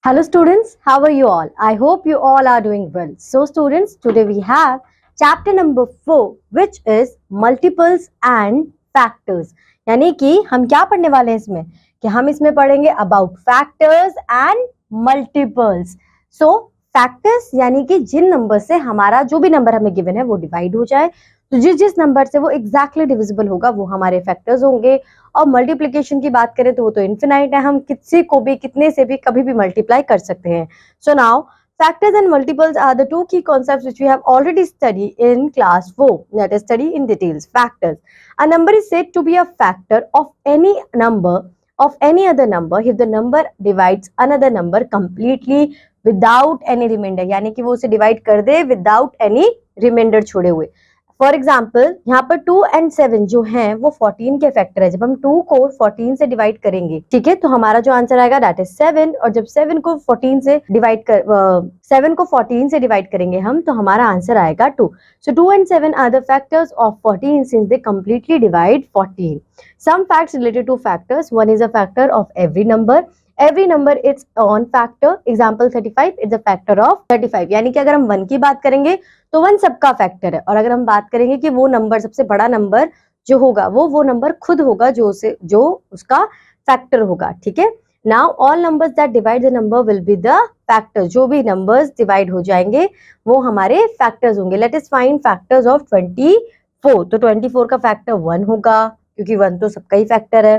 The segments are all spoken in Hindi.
Hello students, how are you all? I hope you all are doing well. So students, today we have chapter number 4 which is multiples and factors. यानी कि हम क्या पढ़ने वाले हैं इसमें कि हम इसमें पढ़ेंगे about factors and multiples. So factors यानी कि जिन नंबर से हमारा जो भी नंबर हमें गिवन है वो डिवाइड हो जाए, तो जिस नंबर से वो एग्जैक्टली डिविजिबल होगा वो हमारे फैक्टर्स होंगे। और मल्टीप्लिकेशन की बात करें तो वो तो इनफिनाइट है, हम किसी को भी कितने से भी कभी भी मल्टीप्लाई कर सकते हैं। So now factors and multiples are the two key concepts which we have already studied in class 4. Let us study in details. Factors. A number is said to be a factor of any number of any other number if the number divides another number completely without any remainder. यानी कि वो उसे डिवाइड कर दे without any remainder छोड़े हुए। फॉर एग्जाम्पल यहाँ पर 2 and 7 जो हैं वो 14 के फैक्टर है। जब हम 2 को 14 से डिवाइड करेंगे, ठीक है, तो हमारा जो आंसर आएगा दैट इज 7। और जब 7 को 14 से डिवाइड करेंगे हम, तो हमारा आंसर आएगा 2। So 2 and 7 are the factors of 14 since they completely divide 14। Some facts related to factors. One is a factor of every number. Every number its own factor. Example 35 is a factor of 35। यानी कि अगर हम 1 की बात करेंगे तो 1 सबका फैक्टर है, और अगर हम बात करेंगे कि वो नंबर सबसे बड़ा नंबर जो होगा वो नंबर खुद होगा जो उसका फैक्टर होगा। ठीक है, now all numbers that divide the number will be the factor. जो भी नंबर्स डिवाइड हो जाएंगे वो हमारे फैक्टर्स होंगे। Let us find factors of 24। तो 24 का फैक्टर 1 होगा क्योंकि 1 तो सबका ही फैक्टर है।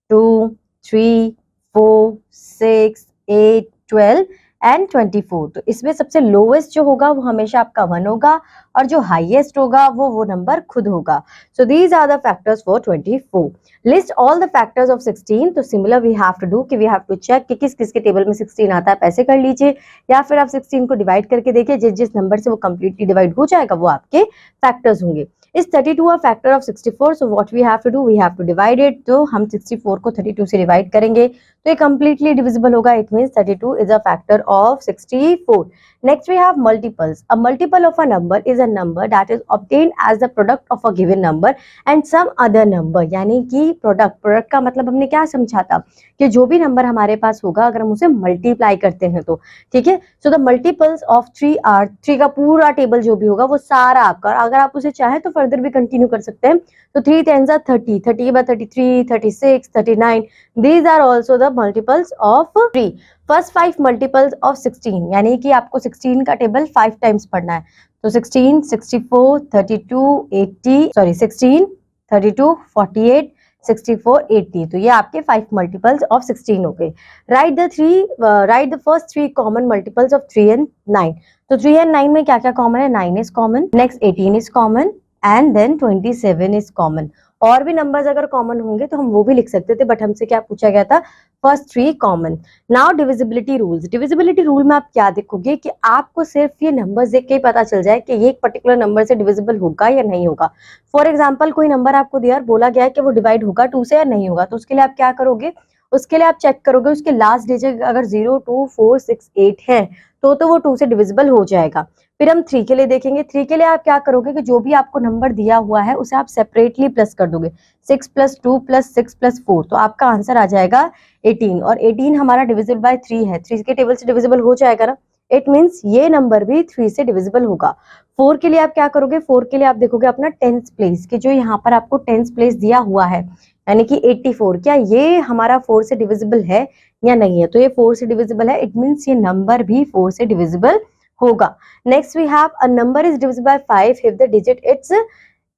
2, 3, 4, 6, 8, 12 एंड 24। तो इसमें सबसे लोवेस्ट जो होगा वो हमेशा आपका 1 होगा, और जो हाईएस्ट होगा वो नंबर खुद होगा। So these are the factors for 24। List all the factors of 16। तो similar we have to do कि वी हैव टू चेक कि किस किस के टेबल में 16 आता है, पैसे कर लीजिए, या फिर आप 16 को डिवाइड करके देखिए, जिस नंबर से वो कंप्लीटली डिवाइड हो जाएगा वो आपके फैक्टर्स होंगे। Is 32 a factor of 64? So what we have to do, we have to divide it. तो हम 64 को 32 से डिवाइड करेंगे तो ये completely divisible होगा। It means 32 is a factor of 64. Next we have multiples. A multiple of a number is a number that is obtained as the product of a given number and some other number। यानी कि प्रोडक्ट का मतलब हमने क्या समझा था कि जो भी नंबर हमारे पास होगा अगर हम उसे मल्टीप्लाई करते हैं तो, ठीक है। So the multiples of 3 are 3 का पूरा टेबल जो भी होगा वो सारा आपका, अगर आप उसे चाहें तो फर्दर भी कंटिन्यू कर सकते हैं। तो 3 10 30, 30 के बाद 33, 36, 39, these are also the multiples of 3। First 5 multiples of 16, यानी कि आपको 16 का टेबल 5 टाइम्स पढ़ना है। तो 16, 64, 32, 80, 16, 32, 48, 64, 80। तो ये आपके 5 मल्टीपल्स ऑफ 16 हो गए। Right the first 3 common multiples of 3 and 9। तो 3 and 9 में क्या क्या कॉमन है? 9 is common, next 18 is common, and then 27 is common. और भी नंबर्स अगर कॉमन होंगे तो हम वो भी लिख सकते थे, बट हमसे क्या पूछा गया था? First 3 common. Now divisibility rules. Divisibility rule में आप क्या देखोगे कि आपको सिर्फ ये नंबर्स देख के ही पता चल जाए कि ये एक पर्टिकुलर नंबर से डिविजिबल होगा या नहीं होगा। फॉर एग्जाम्पल कोई नंबर आपको दिया और बोला गया कि वो डिवाइड होगा 2 से या नहीं होगा, तो उसके लिए आप क्या करोगे? उसके लिए आप चेक करोगे उसके लास्ट डिजिट अगर 0, 2, 4, 6, 8 है तो वो 2 से डिविजिबल हो जाएगा। फिर हम 3 के लिए देखेंगे। 3 के लिए आप क्या करोगे कि जो भी आपको नंबर दिया हुआ है उसे आप सेपरेटली प्लस कर दोगे। 6 + 2 + 6 + 4, तो आपका आंसर आ जाएगा 18। और 18 हमारा डिविजिबल बाय 3 है, 3 के टेबल से डिविजिबल हो जाएगा ना। इट मीन्स ये नंबर भी 3 से डिविजिबल होगा। 4 के लिए आप क्या करोगे? 4 के लिए आप देखोगे अपना 10th प्लेस कि जो यहाँ पर आपको 10th प्लेस दिया हुआ है, यानी कि 84, क्या ये हमारा 4 से डिविजिबल है या नहीं है? तो ये 4 से डिविजिबल है। इट मीन्स ये नंबर भी 4 से डिविजिबल होगा। Next we have a number is divisible by 5 if the digit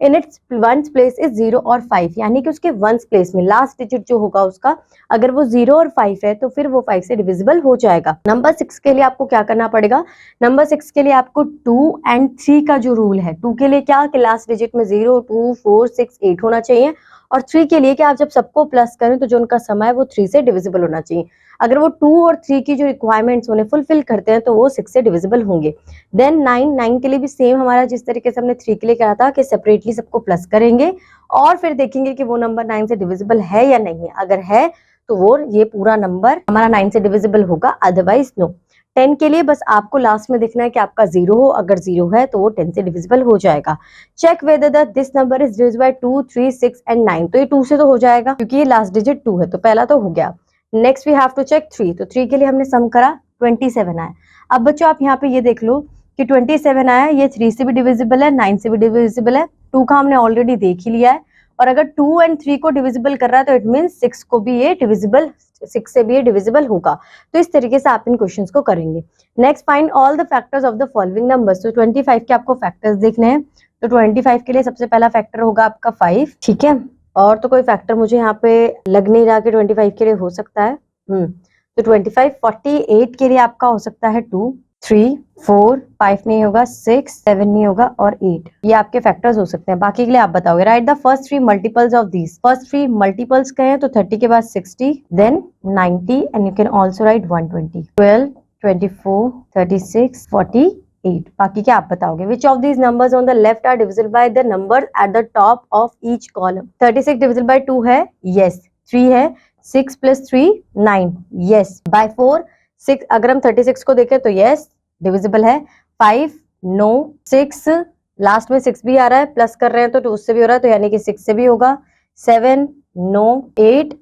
in its ones place is 0 और 5। यानी कि उसके वंस प्लेस में लास्ट डिजिट जो होगा उसका अगर वो 0 और 5 है तो फिर वो 5 से डिविजिबल हो जाएगा। नंबर 6 के लिए आपको क्या करना पड़ेगा? नंबर 6 के लिए आपको 2 and 3 का जो रूल है, 2 के लिए क्या कि लास्ट डिजिट में 0, 2, 4, 6, 8 होना चाहिए, और 3 के लिए कि आप जब सबको प्लस करें तो जो उनका सम है वो 3 से डिविजिबल होना चाहिए। अगर वो 2 और 3 की जो रिक्वायरमेंट्स उन्हें फुलफिल करते हैं तो वो 6 से डिविजिबल होंगे। देन 9 के लिए भी सेम हमारा जिस तरीके से हमने 3 के लिए कहा था कि सेपरेटली सबको प्लस करेंगे और फिर देखेंगे कि वो नंबर 9 से डिविजिबल है या नहीं है। अगर है तो वो ये पूरा नंबर हमारा 9 से डिविजिबल होगा, अदरवाइज नो। 10 के लिए बस आपको लास्ट में देखना है कि आपका 0 हो, अगर 0 है तो वो 10 से डिविजिबल हो जाएगा। Check whether this number is divisible by 2, 3, 6 and 9। तो ये 2 से तो हो जाएगा क्योंकि ये लास्ट डिजिट 2 है, तो पहला तो हो गया। Next we have to check 3। तो 3 के लिए हमने सम करा 27 आया। अब बच्चों आप यहाँ पे ये देख लो कि 27 आया, ये 3 से भी डिविजिबल है, 9 से भी डिविजिबल है, 2 का हमने ऑलरेडी देख ही लिया है, और अगर 2 एंड 3 को डिविजिबल कर रहा है तो इट मीन्स 6 को भी ये डिविजिबल, 6 से भी ये डिविजिबल होगा। तो इस तरीके से आप इन क्वेश्चंस को करेंगे। Next, find all the factors of the following numbers. तो 25 के आपको फैक्टर्स देखने हैं। तो 25 के लिए सबसे पहला फैक्टर होगा आपका 5, ठीक है, और तो कोई फैक्टर मुझे यहाँ पे लग नहीं रहा कि 25 के लिए हो सकता है। तो 25, 48 के लिए आपका हो सकता है 2, 3, 4, 5 नहीं होगा, 6, 7 नहीं होगा, और 8, ये आपके फैक्टर्स हो सकते हैं। बाकी के लिए आप बताओगे। Write the first 3 multiples of these. First 3 multiples कहे तो 30 के बाद 60, then 90, and you can also write 120, 12, 24, 36, 48। बाकी क्या आप बताओगे। Which of these numbers on the left are divisible by the number at the top of each column. 36 divisible by 2 है, यस। 3 है, 6 + 3 9, यस। बाय 4 6, अगर हम 36 को देखें तो यस डिविजिबल है। 5 नो, 6 लास्ट में 6 भी आ रहा है, प्लस कर रहे हैं तो 2 से भी हो रहा है, तो यानी कि 6 से भी होगा। 7 नो, 8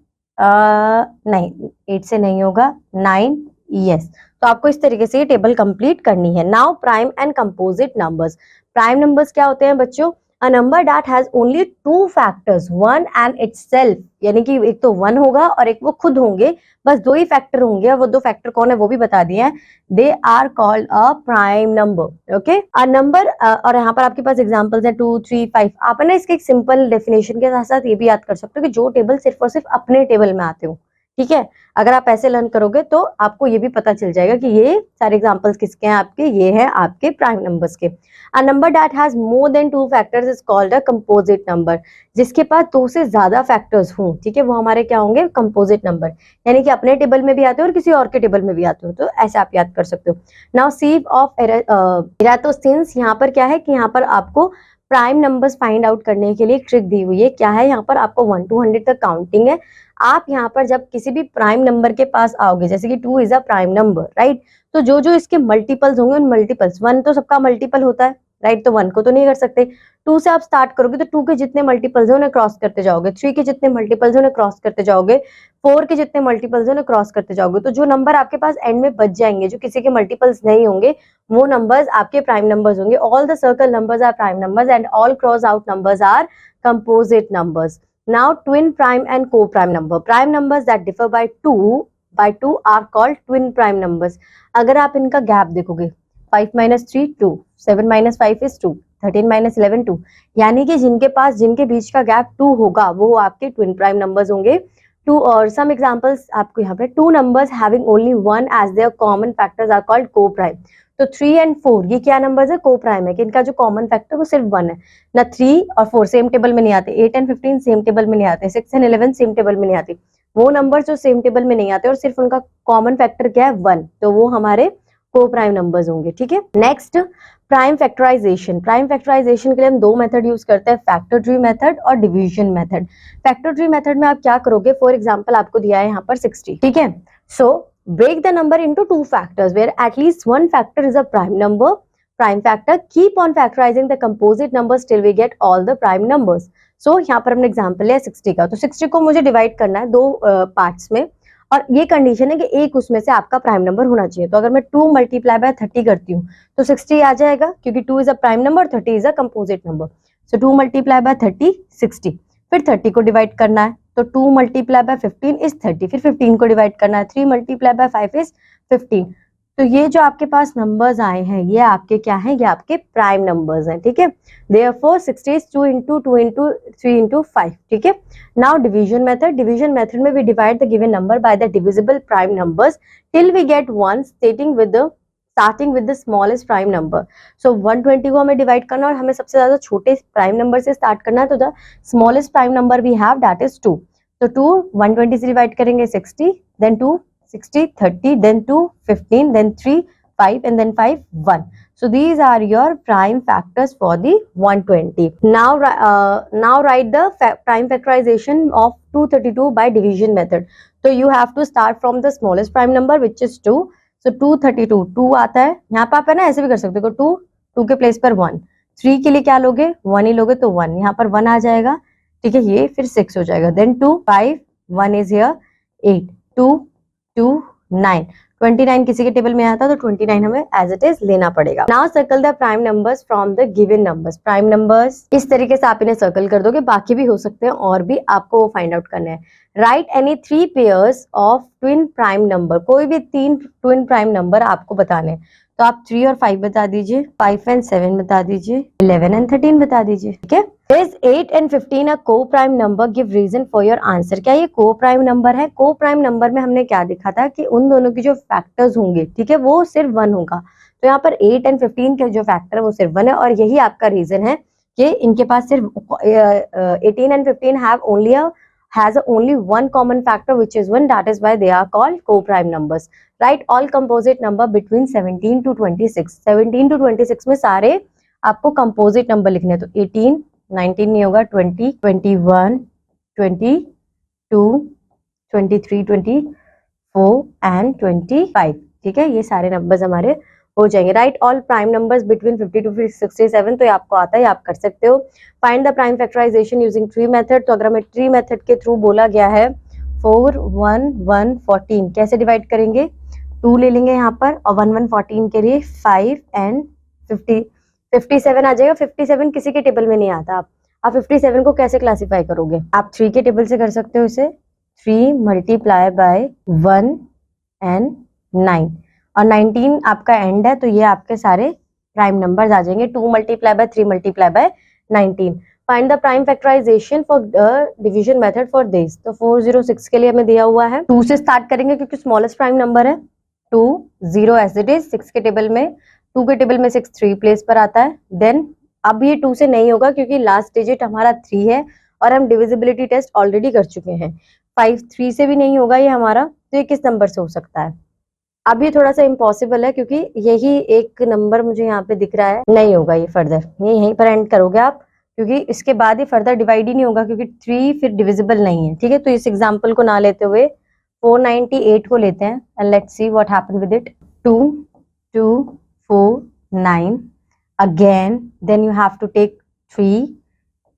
नहीं, 8 से नहीं होगा, 9 यस। तो आपको इस तरीके से ये टेबल कंप्लीट करनी है। Now prime and composite numbers. Prime numbers क्या होते हैं बच्चों? A number that has only 2 factors, 1 and itself, यानी कि एक तो 1 होगा और एक वो खुद होंगे, बस 2 ही फैक्टर होंगे, और वो 2 फैक्टर कौन है वो भी बता दिए हैं। They are called a prime number. Okay, a number, और यहाँ पर आपके पास एग्जांपल्स हैं 2, 3, 5। आप है ना इसके एक सिंपल डेफिनेशन के साथ साथ ये भी याद कर सकते हो कि जो टेबल सिर्फ और सिर्फ अपने टेबल में आते हो, ठीक है। अगर आप ऐसे लर्न करोगे तो आपको ये भी पता चल जाएगा कि ये सारे एग्जांपल्स किसके हैं आपके, ये हैं आपके प्राइम नंबर्स के। A number that has more than 2 factors is called a composite number. जिसके पास 2 से ज्यादा फैक्टर्स हों, ठीक है, वो हमारे क्या होंगे, कंपोजिट नंबर, यानी कि अपने टेबल में भी आते हो और किसी और के टेबल में भी आते हो, तो ऐसे आप याद कर सकते हो। नाउ सीव ऑफ एराटोस्थिनीज, यहाँ पर क्या है कि यहाँ पर आपको प्राइम नंबर्स फाइंड आउट करने के लिए एक ट्रिक दी हुई है। क्या है, यहाँ पर आपको 1 to 100 तक काउंटिंग है। आप यहाँ पर जब किसी भी प्राइम नंबर के पास आओगे, जैसे कि 2 is a prime number, right, तो जो जो इसके मल्टीपल्स होंगे उन मल्टीपल्स, 1 तो सबका मल्टीपल होता है, राइट, तो 1 को तो नहीं कर सकते। 2 से आप स्टार्ट करोगे तो 2 के जितने मल्टीपल्स हैं उन्हें क्रॉस करते जाओगे, 3 के जितने मल्टीपल्स हैं उन्हें क्रॉस करते जाओगे, 4 के जितने मल्टीपल्स हैं उन्हें क्रॉस करते जाओगे। तो जो नंबर आपके पास एंड में बच जाएंगे, जो किसी के मल्टीपल्स नहीं होंगे, वो नंबर्स आपके प्राइम नंबर्स होंगे। All the circle numbers are prime numbers and all cross out numbers are composite numbers. Now twin prime and co-prime number. Prime numbers that differ by 2 are called twin prime numbers. अगर आप इनका गैप देखोगे, 5 - 3 2, 7 - 5 is 2, 13 - 11 2, यानी कि जिनके बीच का गैप 2 होगा वो आपके ट्विन प्राइम नंबर्स होंगे। 2 और सम एग्जांपल्स आपको यहाँ पे, 2 numbers having only 1 as their common factors are called co-prime. तो 3 and 4 ये क्या नंबर्स है, को-प्राइम है, कि इनका जो कॉमन फैक्टर वो सिर्फ 1 है। ना 3 और 4 सेम टेबल में नहीं आते, 8 and 15 सेम टेबल में नहीं आते, 6 and 11 सेम टेबल में नहीं आते। वो नंबर जो सेम टेबल में नहीं आते और सिर्फ उनका कॉमन फैक्टर क्या है, 1, तो वो हमारे को-प्राइम नंबर्स होंगे, ठीक है। Next, prime factorization. Prime factorization के लिए हम 2 मेथड यूज करते हैं, फैक्टर ट्री मेथड और division method. Factor tree method में आप क्या करोगे, फॉर एग्जाम्पल आपको दिया है यहाँ पर 60, ठीक है। सो break the number into 2 factors where at least one factor is a prime number, prime factor. Keep on factorizing the composite numbers till we get all the prime numbers. So यहाँ पर हमने एग्जाम्पल है 60 का, तो 60 को मुझे डिवाइड करना है 2 पार्ट्स में, और ये कंडीशन है कि एक उसमें से आपका प्राइम नंबर होना चाहिए। तो अगर मैं 2 × 30 करती हूँ तो 60 आ जाएगा, क्योंकि 2 is a prime number, 30 is a composite number. सो 2 × 30 60, फिर 30 को डिवाइड करना है, तो 2 × 15 इज 30, फिर 15 को डिवाइड करना है, 3 × 5 इज 15। तो ये जो आपके पास नंबर्स आए हैं ये आपके क्या हैं, ये आपके प्राइम नंबर्स हैं, ठीक है। Therefore 60 is 2 × 2 × 3 × 5, ठीक है। Now division method. Division method में we divide the given number by the divisible prime numbers till we get 1 starting with the smallest prime number. So 120 को हमें डिवाइड करना और हमें सबसे ज्यादा छोटे प्राइम नंबर से स्टार्ट करना है, तो the smallest prime number we have that is 2। तो 2 120 से डिवाइड करेंगे 60, then 2 60, 30, then 2 15, then 3 5, and then 5 1. So these are your prime factors for the 120. Now write the prime factorization of 232 by division method. So you have to start from the smallest prime number which is 2. So 232 2 आता है, यहाँ पे आप है ना ऐसे भी कर सकते हो, 2 के प्लेस पर 1, 3 के लिए क्या लोगे, 1 ही लोगे, तो 1 यहाँ पर 1 आ जाएगा, ठीक है, ये फिर 6 हो जाएगा, देन 2 5 1 is here 8 2 2 9, 29 किसी के टेबल में आया था तो 29 हमें एज इट इज लेना पड़ेगा। Now circle the prime numbers from the given numbers. Prime numbers इस तरीके से आप इन्हें सर्कल कर दोगे, बाकी भी हो सकते हैं और भी आपको वो फाइंड आउट करने हैं। Right any 3 pairs of twin prime number. कोई भी 3 ट्विन प्राइम नंबर आपको बताने हैं, तो आप 3 और 5 बता दीजिए, 5 एंड 7 बता दीजिए, 11 एंड 13 बता दीजिए। ठीक है। Is 8 and 15 a co-prime number? Give reason for your answer। क्या ये co-prime नंबर है? co-prime नंबर में हमने क्या देखा था कि उन दोनों की जो फैक्टर्स होंगे, ठीक है, वो सिर्फ 1 होगा। तो यहाँ पर 8 एंड 15 के जो फैक्टर है वो सिर्फ 1 है, और यही आपका रीजन है कि इनके पास सिर्फ 18 and 15 has only one common factor which is 1, that is why they are called co-prime numbers। Write all composite number between 17 to 26। 17 to 26 में सारे आपको कंपोजिट नंबर लिखने हैं, तो 18, 19 नहीं होगा, 20, 21, 22, 23, 24 एंड 25। ठीक है, ये सारे नंबर्स हमारे हो जाएंगे। Write all prime numbers between 50 to 67। तो ये आपको आता है, आप कर सकते हो। Find the prime factorization using tree method. तो अगर हमें ट्री मेथड के थ्रू बोला गया है 4, 1, 1, 14 कैसे डिवाइड करेंगे, 2 ले लेंगे यहाँ पर, और 1, 1, 14 के लिए 5 एंड 50, 57 आ जाएगा। 57 किसी के टेबल में नहीं आता। आप 57 को कैसे क्लासिफाई करोगे, आप 3 के टेबल से कर सकते हो इसे। 3 मल्टीप्लाई बाय 1 एंड 9, और 19 आपका एंड है, तो ये आपके सारे प्राइम नंबर्स आ जाएंगे। 2 multiply by 3 multiply by 19। Find the prime factorization for the division method for this. तो 406 के लिए हमें दिया हुआ है, 2 से स्टार्ट करेंगे क्योंकि स्मॉलेस्ट प्राइम नंबर है। 2, 0 एज इट इज। 6 के टेबल में, 2 के टेबल में 6 3 प्लेस पर आता है। देन अब ये 2 से नहीं होगा क्योंकि लास्ट डिजिट हमारा 3 है और हम डिविजिबिलिटी टेस्ट ऑलरेडी कर चुके हैं। 5 3 से भी नहीं होगा ये हमारा, तो ये किस नंबर से हो सकता है। अब ये थोड़ा सा इम्पॉसिबल है क्योंकि यही एक नंबर मुझे यहाँ पे दिख रहा है, नहीं होगा ये फर्दर, ये यहीं पर एंड करोगे आप, क्योंकि इसके बाद ये फर्दर डिवाइड ही नहीं होगा क्योंकि 3 फिर डिविजिबल नहीं है। ठीक है, तो इस एग्जाम्पल को ना लेते हुए 498 को लेते हैं and let's see what happen with it. 2, 2, 4, 9 again, then you have to take 3,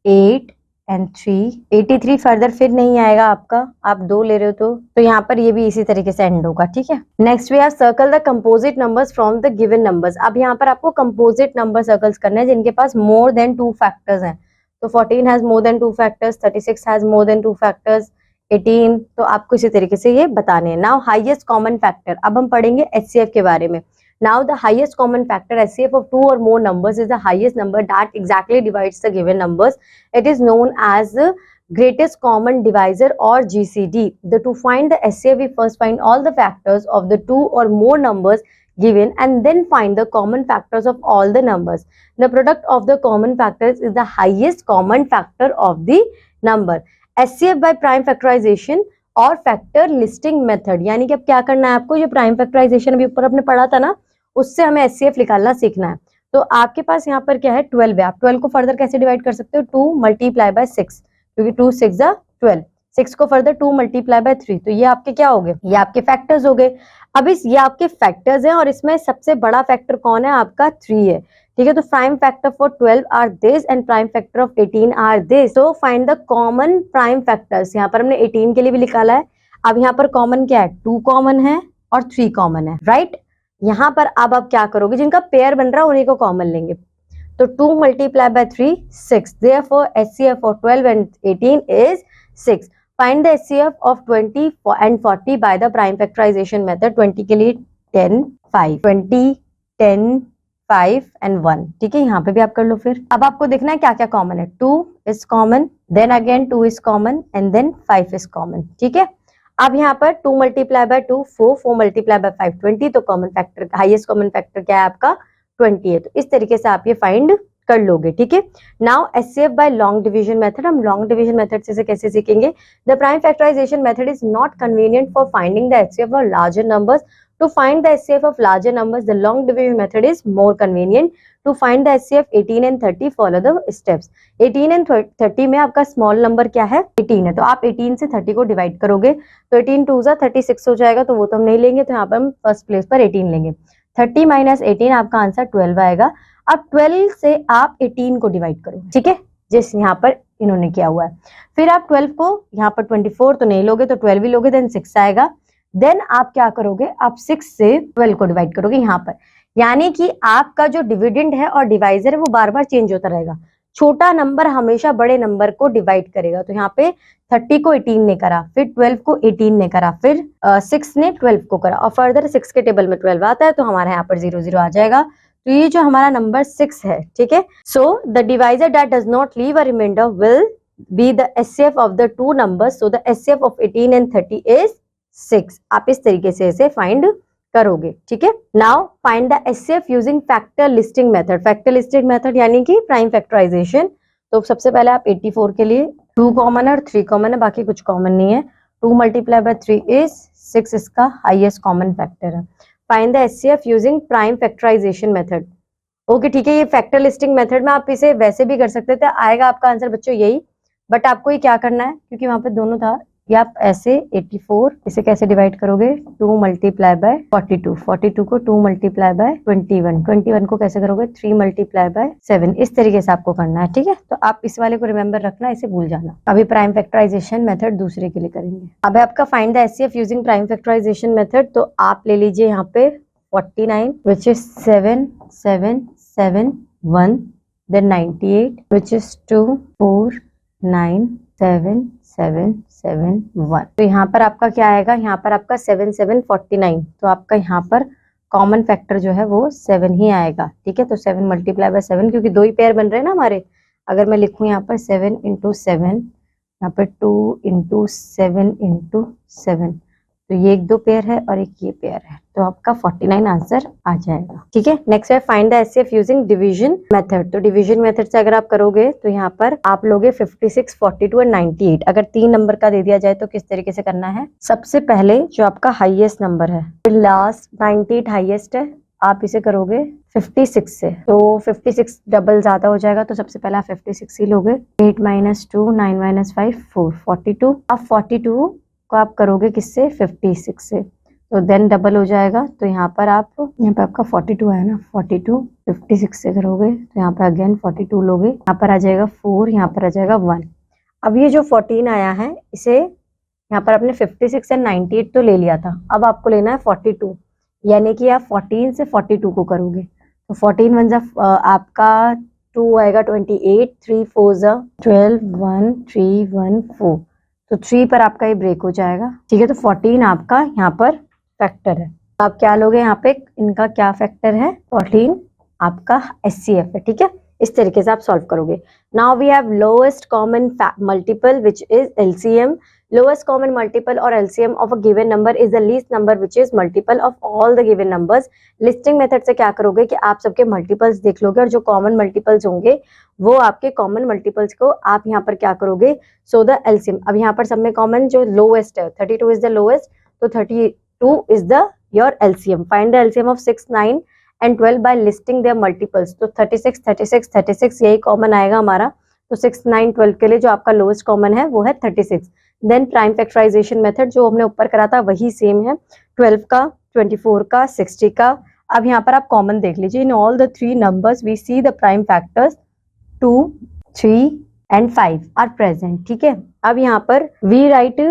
8 and 3, 83 further फिर नहीं आएगा आपका, आप 2 ले रहे हो तो यहाँ पर ये भी इसी तरीके से एंड होगा। ठीक है, next we have circle the composite numbers from the given numbers. अब यहाँ पर आपको कंपोजिट नंबर सर्कल्स करने हैं जिनके पास मोर देन 2 फैक्टर्स हैं। तो 14 has more than 2 factors, 36 has more than 2 factors, 18, तो आपको इसी तरीके से ये बताने हैं। नाउ हाईएस्ट कॉमन फैक्टर, अब हम पढ़ेंगे HCF के बारे में। Now the highest common factor HCF of 2 or more numbers is the highest number that exactly divides the given numbers. It is known as the greatest common divisor or GCD. To find the HCF, we first find all the factors of the 2 or more numbers given and then find the common factors of all the numbers. The product of the common factors is the highest common factor of the number. HCF by prime factorization और फैक्टर लिस्टिंग मेथड, यानी कि अब क्या करना है आपको, ये प्राइम फैक्टराइजेशन अभी ऊपर आपने पढ़ा था ना, उससे हमें HCF निकालना सीखना है। तो आपके पास यहाँ पर क्या है, 12 है। आप 12 को फर्दर कैसे डिवाइड कर सकते हो, 2 मल्टीप्लाई बाय 6, क्योंकि 2 6 जा 12। 6 को फर्दर 2 मल्टीप्लाई बाय 3, तो ये आपके क्या हो गए, ये आपके फैक्टर्स हो गए। अब ये आपके फैक्टर्स हैं और इसमें सबसे बड़ा फैक्टर कौन है, आपका 3 है। ठीक है, तो prime factor for 12 are this and prime factor of 18 are this. तो find the common prime factors. यहाँ पर हमने 18 के लिए भी निकाला है। अब यहाँ पर कॉमन क्या है, 2 कॉमन है और 3 कॉमन है, राइट। यहाँ पर अब आप क्या करोगे, जिनका पेयर बन रहा है उन्हीं को कॉमन लेंगे। तो 2 multiply by 3 6, therefore HCF for 12 and 18 is 6. Find the HCF of 20 and 40 by the prime factorization method. 20 के लिए 10 5, 20 10 5 and 1। ठीक है, यहाँ पे भी आप कर लो। फिर अब आपको देखना है क्या क्या कॉमन है। 2 is common, then again 2 is common and then 5 is common। ठीक है, अब यहाँ पर 2 मल्टीप्लाई बाय 2 4, 4 मल्टीप्लाई बाय 5 20, तो common factor, highest common factor क्या है आपका, 20 है। तो इस तरीके से आप ये फाइंड कर लोगे। ठीक है, now HCF by long division method. हम लॉन्ग डिवीजन मेथड से कैसे सीखेंगे, the prime factorisation method is not convenient for finding the HCF of larger numbers. To find the HCF of larger numbers, the long division method is more convenient. To find the HCF 18 and 30, follow the steps. 18 and 30 में आपका स्मॉल नंबर क्या है, 18 है, तो आप 18 से 30 को डिवाइड करोगे तो 18 2 जा 36 हो जाएगा, तो वो तो हम नहीं लेंगे, तो यहाँ पर हम फर्स्ट प्लेस पर 18 लेंगे। 30 माइनस 18 आपका आंसर 12 आएगा। अब 12 से आप 18 को डिवाइड करो, ठीक है, जिस यहाँ पर इन्होंने किया हुआ है। फिर आप 12 को यहाँ पर 24 तो नहीं लोगे, तो 12 ही लोगे, देन 6 आएगा। देन आप क्या करोगे, आप 6 से 12 को डिवाइड करोगे यहाँ पर, यानी कि आपका जो डिविडेंड है और डिवाइजर है वो बार बार चेंज होता रहेगा। छोटा नंबर हमेशा बड़े नंबर को डिवाइड करेगा। तो यहाँ पे 30 को 18 ने करा, फिर 12 को 18 ने करा, फिर 6 ने 12 को करा, और फर्दर 6 के टेबल में 12 आता है तो हमारे यहाँ पर 0 0 आ जाएगा। तो ये जो हमारा नंबर 6 है, ठीक है। So the divisor that does not leave a reminder will be the HCF of the two numbers. So the HCF of 18 and 30 is 6। आप इस तरीके से इसे फाइंड करोगे, ठीक है। Now find the HCF using factor listing method. Factor listing method यानी कि प्राइम फैक्टराइजेशन। तो सबसे पहले आप 84 के लिए 2 कॉमन है और 3 कॉमन है, बाकी कुछ कॉमन नहीं है। 2 मल्टीप्लाई बाय 3 इज 6, इसका हाईएस्ट कॉमन फैक्टर है। Find the HCF using prime factorisation method. Okay, ठीक है। ये फैक्टर लिस्टिंग मेथड में आप इसे वैसे भी कर सकते थे, आएगा आपका आंसर बच्चों यही, बट आपको ये क्या करना है, क्योंकि वहां पे दोनों था, या आप ऐसे 84 इसे कैसे डिवाइड करोगे, 2 मल्टीप्लाई बाय 42, 42 को 2 मल्टीप्लाई बाय 21, 21 को कैसे करोगे, 3 मल्टीप्लाई बाय 7। इस तरीके से आपको करना है, ठीक है। तो आप इस वाले को रिमेंबर रखना, इसे भूल जाना। अभी प्राइम फैक्टराइजेशन मेथड दूसरे के लिए करेंगे। अब आपका find the HCF using prime factorisation method. तो आप ले लीजिए यहाँ पे 49 which is 7 7 7 1, then 98 which is 2 4 9 7 7 7 1। तो यहाँ पर आपका क्या आएगा, यहाँ पर आपका 7 7 49। तो आपका यहाँ पर कॉमन फैक्टर जो है वो 7 ही आएगा, ठीक है। तो 7 मल्टीप्लाई बाय 7, क्योंकि दो ही पेयर बन रहे हैं ना हमारे। अगर मैं लिखूँ यहाँ पर 7 इंटू 7, यहाँ पर 2 इंटू 7 इंटू 7, तो ये एक दो पेयर है और एक ये पेयर है, तो आपका 49 आंसर आ जाएगा, ठीक है। नेक्स्ट है find the HCF using division method. तो डिवीजन मेथड से अगर आप करोगे तो यहाँ पर आप लोगे 56, 42 एंड 98। अगर 3 नंबर का दे दिया जाए तो किस तरीके से करना है, सबसे पहले जो आपका हाईएस्ट नंबर है, लास्ट 98 हाईएस्ट है, आप इसे करोगे 56 से, तो 56 डबल ज्यादा हो जाएगा, तो सबसे पहले आप 56 ही लोगे। 8 माइनस 2 9 माइनस 5 4 42। आप 42 को आप करोगे किससे, 56 से, तो देन डबल हो जाएगा। तो यहाँ पर आपका 42 है ना, 42 56 से करोगे तो यहाँ पर अगेन 42 लोगे, यहाँ पर आ जाएगा 4, यहाँ पर आ जाएगा 1। अब ये जो 14 आया है, इसे यहाँ पर आपने 56 एंड 98 तो ले लिया था, अब आपको लेना है 42, यानी कि आप 14 से 42 को करोगे। तो 14 वन आपका 2 आएगा 28, 3 4 12, 1 3 1 4, तो 3 पर आपका ये ब्रेक हो जाएगा, ठीक है। तो 14 आपका यहाँ पर फैक्टर है। आप क्या लोगे यहाँ पे, इनका क्या फैक्टर है, 14 आपका एचसीएफ है, ठीक है। इस तरीके से आप सॉल्व करोगे। Now we have lowest common multiple which is LCM. Lowest common multiple or LCM of a given number is the least number which is multiple of all the given numbers. Listing method से क्या करोगे कि आप सबके मल्टीपल्स देख लोगे और जो कॉमन मल्टीपल्स होंगे वो आपके कॉमन मल्टीपल्स को आप यहाँ पर क्या करोगे, सो द एलसीएम। अब यहाँ पर सब में कॉमन जो लोएस्ट है 32 इज द लोएस्ट, तो 32 is the your LCM. Find the LCM of 6 9 and 12 by listing their multiples. तो 36 36 36 यही कॉमन आएगा हमारा। तो 6 9 12 के लिए जो आपका लोएस्ट कॉमन है वो है 36। देन प्राइम फैक्टराइजेशन मेथड जो हमने ऊपर करा था वही सेम है, 12 का 24 का 60 का। अब यहाँ पर आप कॉमन देख लीजिए, in all the 3 numbers we see the prime factors 2 3 and 5 are present, ठीक है। अब यहाँ पर we write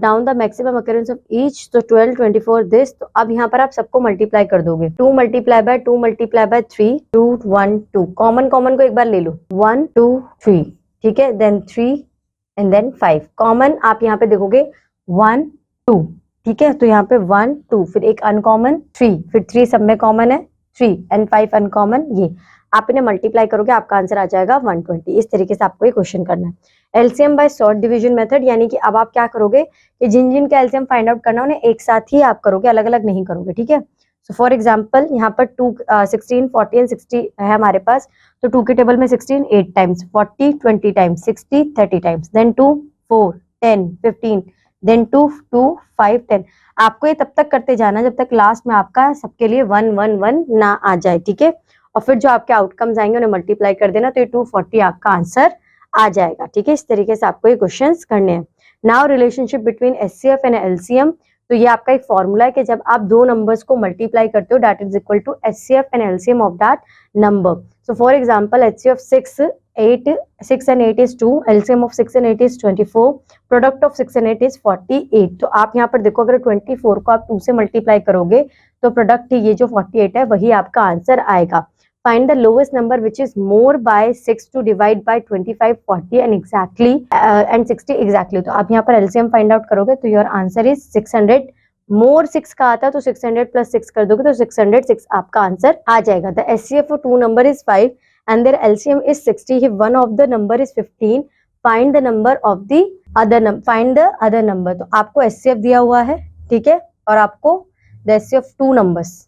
down the maximum occurrence of each, तो 12 24 दिस। तो अब यहाँ पर आप सबको मल्टीप्लाई कर दोगे, 2 multiply bye 2 multiply by 3 2 1 2, common common को एक बार ले लो, 1 2 3, ठीक है। देन 3 एंड देन 5 कॉमन आप यहाँ पे देखोगे 1 2, ठीक है। तो यहाँ पे 1 2, फिर एक अनकॉमन 3, फिर 3 सब में कॉमन है 3 एंड 5 अनकॉमन। ये आप इन्हें मल्टीप्लाई करोगे, आपका आंसर आ जाएगा 120। इस तरीके से आपको ये क्वेश्चन करना है। LCM bye short division method, यानी कि अब आप क्या करोगे कि जिन जिन का एलसीएम फाइंड आउट करना उन्हें एक साथ ही आप करोगे, अलग अलग नहीं करोगे, ठीक है। सो फॉर एग्जाम्पल यहाँ पर 16 40 एंड 60 है हमारे पास, तो 2 के टेबल में 16 8 times, 40 20 times, 60 30 times, then 2 4 10 15, then 2 2 5 10। आपको ये तब तक करते जाना जब तक लास्ट में आपका सबके लिए 1 1 1 ना आ जाए, ठीक है। और फिर जो आपके आउटकम्स आएंगे उन्हें मल्टीप्लाई कर देना, तो ये 240 आपका आंसर आ जाएगा, ठीक है। इस तरीके से आपको ये क्वेश्चंस करने हैं। Now relationship between HCF and LCM, तो ये आपका एक फॉर्मूला है कि जब आप दो नंबर्स को मल्टीप्लाई करते हो that is equal to HCF and LCM of that number. So for example HCF 6 8, 6 and 8 is 2, LCM of 6 and 8 is 24, product of 6 and 8 is 48। तो आप यहाँ पर देखो अगर 24 को आप 2 से मल्टीप्लाई करोगे तो प्रोडक्ट ये जो 48 है वही आपका आंसर आएगा। Find the lowest number which is more by 6 to divide by 25, 40 and exactly and 60 exactly। तो आप यहाँ पर LCM फाइंड आउट करोगे तो योर आंसर इज 600। मोर 6 का आता तो 600 प्लस 6 कर दोगे तो 606 आपका आंसर आ जाएगा। The SCF of 2 number is 5 and their LCM is 60। If one of the number is 15, find the number of the other number, find the other number। तो आपको SCF दिया हुआ है, ठीक है, और आपको the SCF 2 numbers,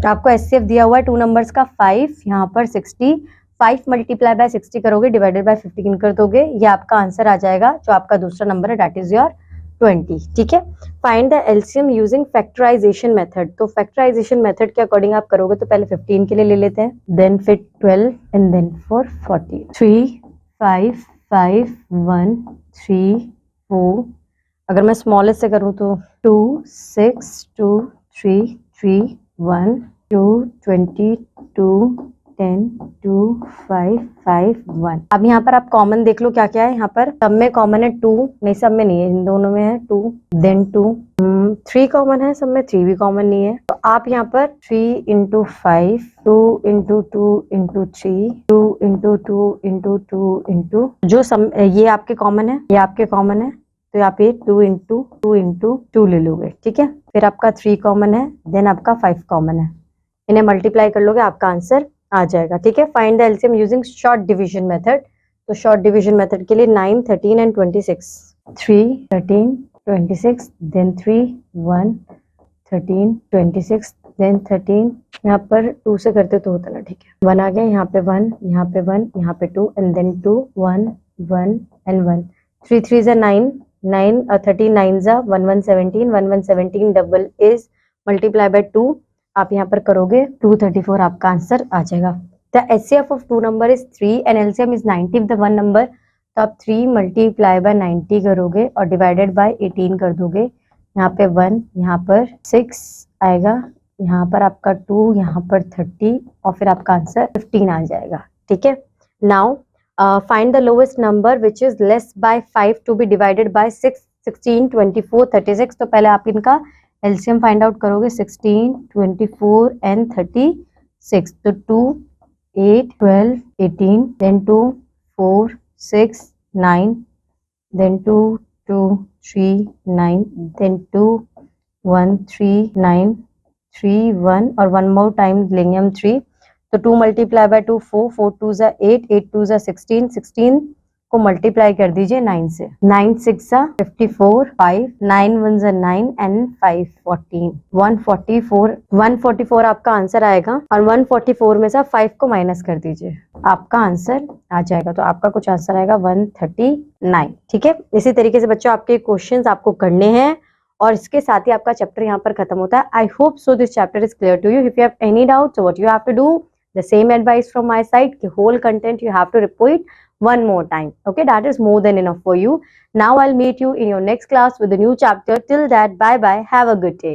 आपको SCF दिया हुआ है 2 नंबर्स का 5, यहाँ पर 60, 5 मल्टीप्लाई बाय 60 करोगे डिवाइडेड बाय 15 कर दोगे, ये आपका आंसर आ जाएगा जो आपका दूसरा नंबर है, दैट इज योर 20। ठीक है, find the LCM using factorisation method. तो फैक्टराइजेशन मेथड के अकॉर्डिंग आप करोगे तो पहले 15 के लिए ले लेते हैं, देन फिर 12 एंड देन फॉर 40। 3 5 5 1 3 4, अगर मैं स्मॉलेस्ट से करूँ तो 2 6 2 3 3 1 2 20 2 10 2 5 5 1। अब यहाँ पर आप कॉमन देख लो क्या क्या है, यहाँ पर सब में कॉमन है 2, नहीं सब में नहीं है, इन दोनों में है 2, देन 2, 3 कॉमन है, सब में 3 भी कॉमन नहीं है। तो आप यहाँ पर 3 into 5, 2 into 2 into 3, 2 into 2 into 2 into जो सम ये आपके कॉमन है, ये आपके कॉमन है, तो यहाँ पे 2 इंटू 2 ले लोगे। ठीक है, फिर आपका 3 कॉमन है, देन आपका 5 कॉमन है, इन्हें मल्टीप्लाई कर लोगे आपका आंसर आ जाएगा। ठीक है, find the LCM using short division method. तो शॉर्ट डिवीजन मेथड के लिए 9 13 एंड 26, 3 13 26, देन 3 1 13 26, देन 13, यहाँ पर 2 से करते तो होता ना, ठीक है, 1 आ गया, यहाँ पे 1, यहाँ पे 1, यहाँ पे 2 and then 2 1 1 and 1, 3 3 is 9 9 13 9 is 1 1 17 1 1 17 double is multiply by 2, आप यहाँ पर करोगे 234 आपका आंसर आ जाएगा। The HCF of 2 number is 3 and LCM is 90 the 1 number. तो आप 3 मल्टीप्लाई बाय 90 करोगे और डिवाइडेड बाय 18 कर दोगे, यहाँ पे 1, यहाँ पर 6 आएगा, यहाँ पर आपका 2, यहाँ पर 30 और फिर आपका आंसर 15 आ जाएगा। ठीक है, now find the lowest number which is less by 5 to be divided by 6 16 24 36। तो पहले आप इनका एलसीएम फाइंड आउट करोगे, 16 24 एंड 36, तो 2 8 12 18, देन 2 4 6 9, देन 2 2 3 9, देन 2 1 3 9 3 1 और 1 मोर टाइम लेंगे हम 3। तो 2 मल्टीप्लाई बाय 2 4 4 2 जा 8 8 2 जा 16 16 को मल्टीप्लाई कर दीजिए 9 से, 9 6 जा 54 5 9 1 जा 9 एंड 5 14 144 आपका आंसर आएगा और 144 में से 5 को माइनस कर दीजिए, आपका आंसर आ जाएगा। तो आपका कुछ आंसर आएगा 139। ठीक है, इसी तरीके से बच्चों आपके क्वेश्चंस आपको करने हैं और इसके साथ ही आपका चैप्टर यहाँ पर खत्म होता है। I hope so this chapter is clear to you. If you have any doubt, so what you have to do, the same advice from my side, the whole content you have to repeat one more time. Okay, that is more than enough for you. Now I'll meet you in your next class with a new chapter. Till that, bye bye, have a good day.